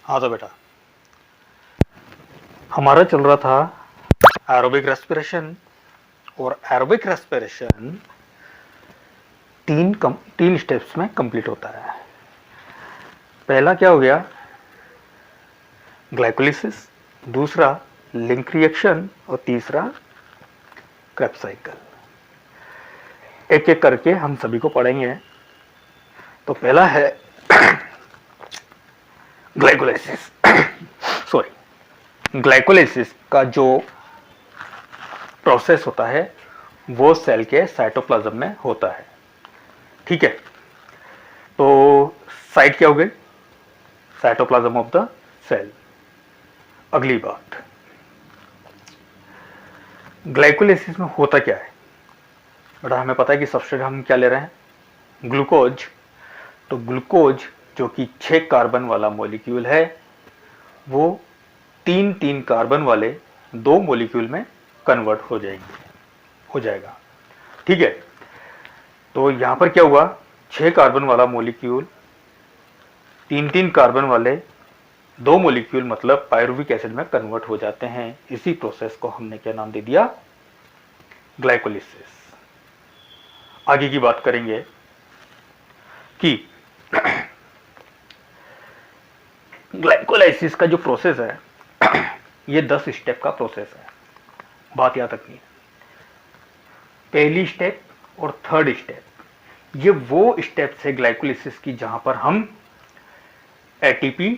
हाँ तो बेटा, हमारा चल रहा था एरोबिक रेस्पिरेशन। और एरोबिक रेस्पिरेशन तीन स्टेप्स में कंप्लीट होता है। पहला क्या हो गया, ग्लाइकोलिसिस, दूसरा लिंक रिएक्शन और तीसरा क्रेब्स साइकिल। एक एक करके हम सभी को पढ़ेंगे। तो पहला है ग्लाइकोलाइसिस। सॉरी, ग्लाइकोलाइसिस का जो प्रोसेस होता है वो सेल के साइटोप्लाज्म में होता है। ठीक है, तो साइट क्या हो गई, साइटोप्लाज्म ऑफ द सेल। अगली बात, ग्लाइकोलाइसिस में होता क्या है बेटा, हमें पता है कि सबस्ट्रेट हम क्या ले रहे हैं, ग्लूकोज। तो ग्लूकोज जो कि 6 कार्बन वाला मॉलिक्यूल है वो 3 कार्बन वाले 2 मॉलिक्यूल में कन्वर्ट हो जाएगा। ठीक है, तो यहां पर क्या हुआ, 6 कार्बन वाला मॉलिक्यूल 3 कार्बन वाले 2 मॉलिक्यूल मतलब पायरुविक एसिड में कन्वर्ट हो जाते हैं। इसी प्रोसेस को हमने क्या नाम दे दिया, ग्लाइकोलिसिस। आगे की बात करेंगे कि ग्लाइकोलाइसिस का जो प्रोसेस है ये 10 स्टेप का प्रोसेस है। बात याद रखनी है, पहली स्टेप और थर्ड स्टेप ये वो स्टेप्स है ग्लाइकोलाइसिस की जहां पर हम एटीपी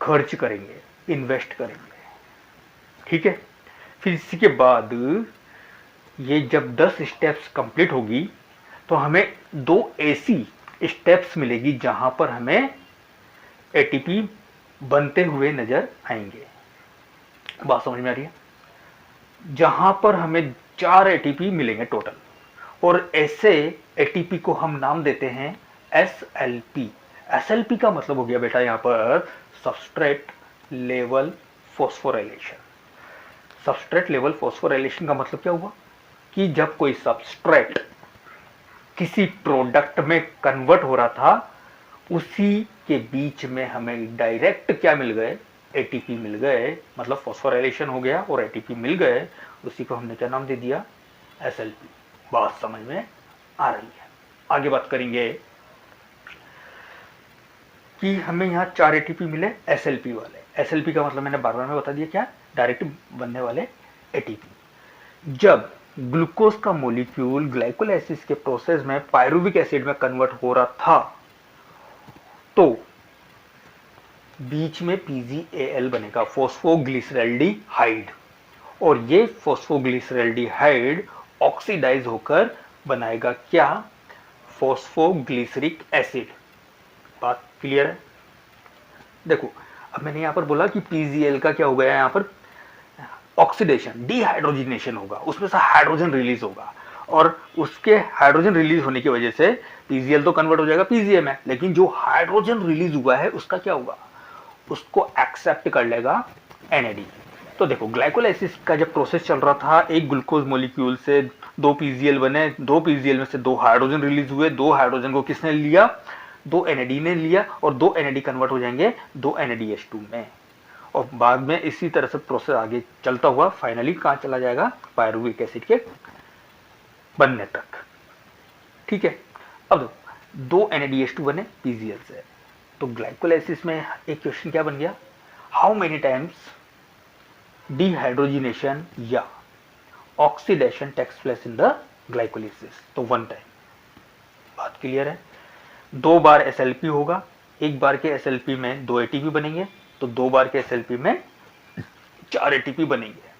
खर्च करेंगे, इन्वेस्ट करेंगे। ठीक है, फिर इसके बाद ये जब 10 स्टेप्स कंप्लीट होगी तो हमें 2 ऐसी स्टेप्स मिलेगी जहां पर हमें एटीपी बनते हुए नजर आएंगे। बात समझ में आ रही है, जहां पर हमें 4 एटीपी मिलेंगे टोटल, और ऐसे एटीपी को हम नाम देते हैं एसएलपी। एसएलपी का मतलब हो गया बेटा यहां पर substrate level phosphorylation. Substrate level phosphorylation का मतलब क्या हुआ कि जब कोई सबस्ट्रेट किसी प्रोडक्ट में कन्वर्ट हो रहा था उसी के बीच में हमें डायरेक्ट क्या मिल गए, एटीपी मिल गए, मतलब फॉस्फोराइलेशन हो गया और एटीपी मिल गए। उसी को हमने क्या नाम दे दिया, एसएलपी। बात समझ में आ रही है। आगे बात करेंगे कि हमें यहाँ 4 एटीपी मिले एसएलपी वाले। एसएलपी का मतलब मैंने बार बार में बता दिया, क्या, डायरेक्ट बनने वाले एटीपी। जब ग्लूकोज का मॉलिक्यूल ग्लाइकोलाइसिस के प्रोसेस में पायरुविक एसिड में कन्वर्ट हो रहा था तो बीच में पीजीएल बनेगा, फॉस्फोग्लिसरैल्डिहाइड। और ये फॉस्फोग्लिसरैल्डिहाइड ऑक्सीडाइज होकर बनाएगा क्या, फॉस्फोग्लिसरिक एसिड। बात क्लियर है। देखो, अब मैंने यहां पर बोला कि पीजीएल का क्या हो गया, यहां पर ऑक्सीडेशन, डिहाइड्रोजिनेशन होगा, उसमें से हाइड्रोजन रिलीज होगा, और उसके हाइड्रोजन रिलीज होने की वजह से पीजीएल तो कन्वर्ट हो जाएगा पीजीए में, लेकिन जो हाइड्रोजन रिलीज हुआ है उसका क्या होगा, उसको एक्सेप्ट कर लेगा एनएडी। तो देखो, ग्लाइकोलाइसिस का जब प्रोसेस चल रहा था, एक ग्लूकोज मॉलिक्यूल से 2 पीजीएल बने, 2 पीजीएल में से 2 हाइड्रोजन रिलीज हुए, 2 हाइड्रोजन को किसने लिया, 2 एनएडी ने लिया, और 2 एनएडी कन्वर्ट हो जाएंगे 2 एनएडीएच2 में, और बाद में इसी तरह से प्रोसेस आगे चलता हुआ फाइनली कहां चला जाएगा, पायरुविक एसिड के बनने तक। ठीक है, अब 2 एनएडीएच2 बने पीजीएल से, तो ग्लाइकोलाइसिस में एक क्वेश्चन क्या बन गया, हाउ मेनी टाइम्स डिहाइड्रोजिनेशन या oxidation takes place in the glycolysis, तो 1 टाइम। बात क्लियर है। 2 बार एसएलपी होगा, एक बार के एसएलपी में 2 एटीपी बनेंगे, तो 2 बार के एसएलपी में 4 एटीपी बनेंगे।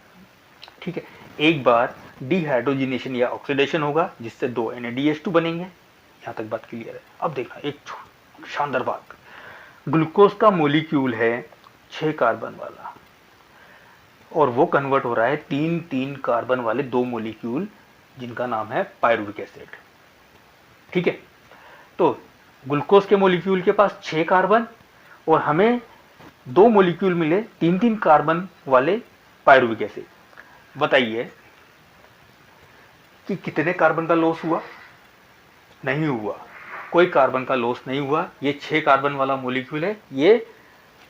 ठीक है, एक बार डिहाइड्रोजिनेशन या ऑक्सीडेशन होगा जिससे 2 एनएडीएच2 बनेंगे। यहां तक बात क्लियर है। अब देखना एक शानदार बात, ग्लूकोज का मॉलिक्यूल है 6 कार्बन वाला और वो कन्वर्ट हो रहा है 3 कार्बन वाले 2 मॉलिक्यूल जिनका नाम है पायरुविक एसिड। ठीक है, तो ग्लूकोज के मॉलिक्यूल के पास 6 कार्बन और हमें 2 मॉलिक्यूल मिले 3 कार्बन वाले पायरुविक एसिड। बताइए कि कितने कार्बन का लॉस हुआ, नहीं हुआ, कोई कार्बन का लॉस नहीं हुआ। ये 6 कार्बन वाला मॉलिक्यूल है, ये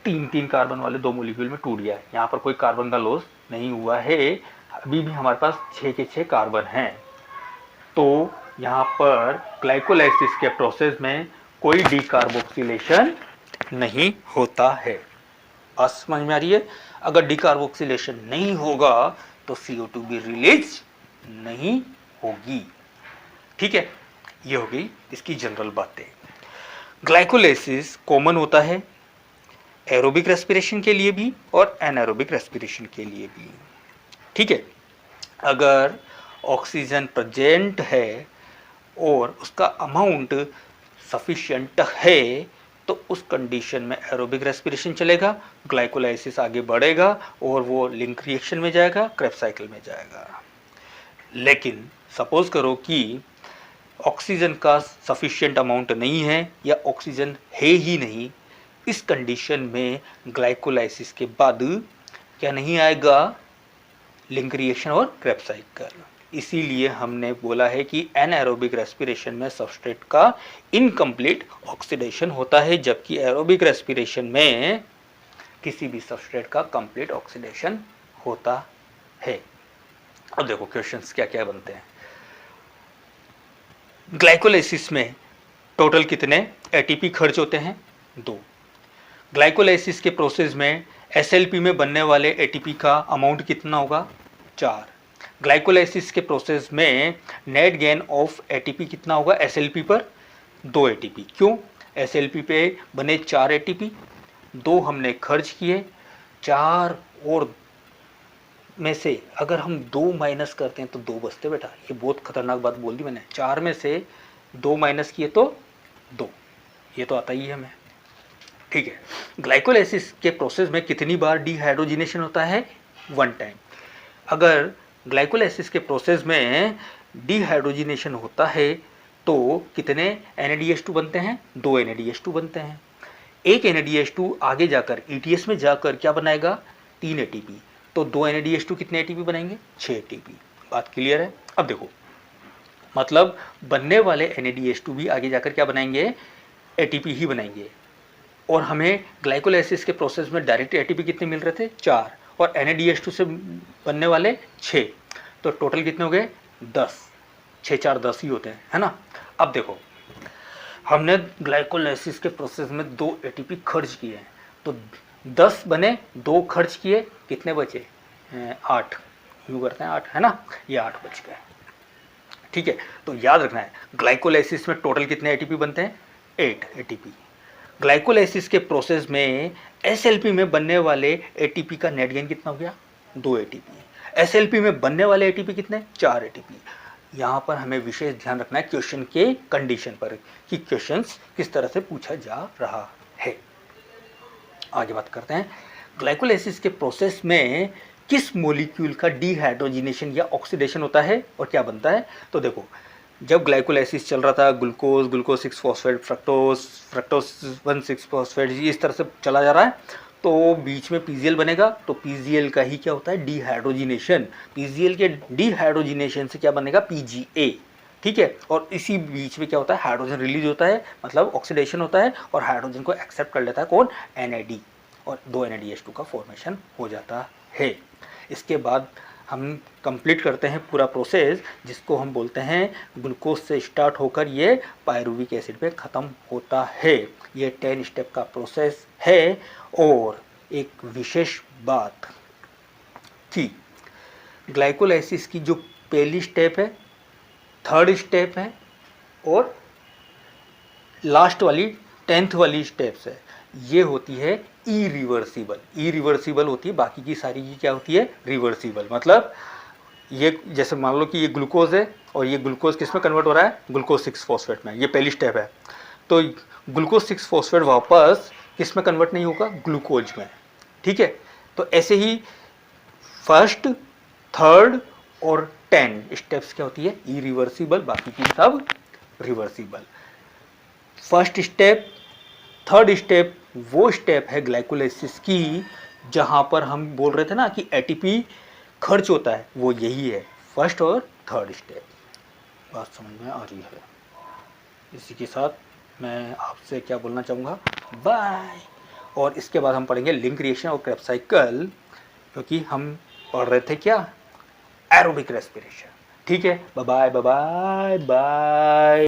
तीन तीन कार्बन वाले 2 मॉलिक्यूल में टूट गया है। यहाँ पर कोई कार्बन का लॉस नहीं हुआ है, अभी भी हमारे पास 6 के 6 कार्बन हैं। तो यहाँ पर ग्लाइकोलाइसिस के प्रोसेस में कोई डीकार्बोक्सिलेशन नहीं होता है। बात समझ में आ रही है? अगर डीकार्बोक्सिलेशन नहीं होगा तो CO2 भी रिलीज नहीं होगी। ठीक है, ये हो गई इसकी जनरल बातें। ग्लाइकोलाइसिस कॉमन होता है एरोबिक रेस्पिरेशन के लिए भी और एनारोबिक रेस्पिरेशन के लिए भी। ठीक है, अगर ऑक्सीजन प्रेजेंट है और उसका अमाउंट सफिशिएंट है तो उस कंडीशन में एरोबिक रेस्पिरेशन चलेगा, ग्लाइकोलाइसिस आगे बढ़ेगा और वो लिंक रिएक्शन में जाएगा, क्रेब्स साइकिल में जाएगा। लेकिन सपोज करो कि ऑक्सीजन का सफिशिएंट अमाउंट नहीं है या ऑक्सीजन है ही नहीं, इस कंडीशन में ग्लाइकोलाइसिस के बाद क्या नहीं आएगा? लिंक रिएक्शन और क्रेब्स साइकिल। इसीलिए हमने बोला है कि एनाएरोबिक रेस्पिरेशन में सबस्ट्रेट का इनकम्प्लीट ऑक्सीडेशन होता है, जबकि एरोबिक रेस्पिरेशन में किसी भी सबस्ट्रेट का कंप्लीट ऑक्सीडेशन होता है। अब देखो क्वेश्चंस क्या क्या बनते हैं। ग्लाइकोलाइसिस में टोटल कितने एटीपी खर्च होते हैं? 2। ग्लाइकोलाइसिस के प्रोसेस में एसएलपी में बनने वाले एटीपी का अमाउंट कितना होगा? 4। ग्लाइकोलाइसिस के प्रोसेस में नेट गेन ऑफ एटीपी कितना होगा एसएलपी पर? 2 एटीपी। क्यों? एसएलपी पे बने 4 एटीपी, 2 हमने खर्च किए, 4 और में से अगर हम 2 माइनस करते हैं तो 2 बचते बेटा। ये बहुत खतरनाक बात बोल दी मैंने। 4 में से 2 माइनस किए तो 2, ये तो आता ही है हमें। ठीक है, ग्लाइकोलाइसिस के प्रोसेस में कितनी बार डिहाइड्रोजिनेशन होता है? 1 टाइम। अगर ग्लाइकोलाइसिस के प्रोसेस में डिहाइड्रोजिनेशन होता है तो कितने NADH2 बनते हैं? 2 NADH2 बनते हैं। एक NADH2 आगे जाकर ETS में जाकर क्या बनाएगा? 3 ATP। तो 2 NADH2 कितने ATP बनाएंगे? 6 ATP। बात क्लियर है? अब देखो, मतलब बनने वाले NADH2 भी आगे जाकर क्या बनाएंगे? ATP ही बनाएंगे। और हमें ग्लाइकोलाइसिस के प्रोसेस में डायरेक्ट ATP कितने मिल रहे थे? 4, और NADH2 से बनने वाले 6, तो टोटल कितने हो गए? 10। 6 4 10 ही होते हैं, है ना। अब देखो, हमने ग्लाइकोलाइसिस के प्रोसेस में 2 ATP खर्च किए हैं, तो 10 बने, 2 खर्च किए, कितने बचे? 8। यूँ करते हैं 8, है ना, ये 8 बच गए। ठीक है, तो याद रखना है ग्लाइकोलाइसिस में टोटल कितने ATP बनते हैं? 8 ATP। ग्लाइकोलाइसिस के प्रोसेस में एसएलपी में बनने वाले एटीपी का नेट गेन कितना हो गया? 2 एटीपी। एसएलपी में बनने वाले एटीपी कितने? 4 एटीपी। यहाँ पर हमें विशेष ध्यान रखना है क्वेश्चन के कंडीशन पर कि क्वेश्चंस किस तरह से पूछा जा रहा है। आगे बात करते हैं, ग्लाइकोलाइसिस के प्रोसेस में किस मॉलिक्यूल का डिहाइड्रोजिनेशन या ऑक्सीडेशन होता है और क्या बनता है? तो देखो, जब ग्लाइकोलाइसिस चल रहा था, glucose, glucose 6 phosphate, fructose, fructose 1 6 phosphate, इस तरह से चला जा रहा है, तो बीच में पीजीएल बनेगा, तो पीजीएल का ही क्या होता है? डिहाइड्रोजिनेशन। पीजीएल के डिहाइड्रोजिनेशन से क्या बनेगा? पीजीए। ठीक है, और इसी बीच में क्या होता है? हाइड्रोजन रिलीज होता है, मतलब ऑक्सीडेशन होता है, और हाइड्रोजन को एक्सेप्ट कर लेता है कौन? NAD, और 2 NADH2 का फॉर्मेशन हो जाता है। इसके बाद हम कंप्लीट करते हैं पूरा प्रोसेस, जिसको हम बोलते हैं ग्लूकोज से स्टार्ट होकर ये पायरुविक एसिड पे ख़त्म होता है। ये 10 स्टेप का प्रोसेस है। और एक विशेष बात कि ग्लाइकोलाइसिस की जो पहली स्टेप है, 3rd स्टेप है, और लास्ट वाली 10th वाली स्टेप्स है, ये होती है इरिवर्सिबल। इरिवर्सिबल होती है, बाकी की सारी की क्या होती है? रिवर्सिबल। मतलब ये जैसे मान लो कि ये ग्लूकोज है और ये ग्लूकोज किस में कन्वर्ट हो रहा है? ग्लूकोज 6 फॉस्फेट में। ये पहली स्टेप है, तो ग्लूकोज 6 फॉस्फेट वापस किस में कन्वर्ट नहीं होगा? ग्लूकोज में। ठीक है, तो ऐसे ही 1st, 3rd और 10 स्टेप्स क्या होती है? इरिवर्सिबल, बाकी की सब reversible. 1st step, 3rd step वो स्टेप है ग्लाइकोलाइसिस की जहां पर हम बोल रहे थे ना कि एटीपी खर्च होता है, वो यही है 1st और 3rd स्टेप। बात समझ में आ रही है? इसी के साथ मैं आपसे क्या बोलना चाहूँगा? बाय। और इसके बाद हम पढ़ेंगे लिंक रिएक्शन और क्रेब्स साइकिल, क्योंकि हम पढ़ रहे थे क्या, एरोबिक रेस्पिरेशन। ठीक है, बाय बाय बाय बाय।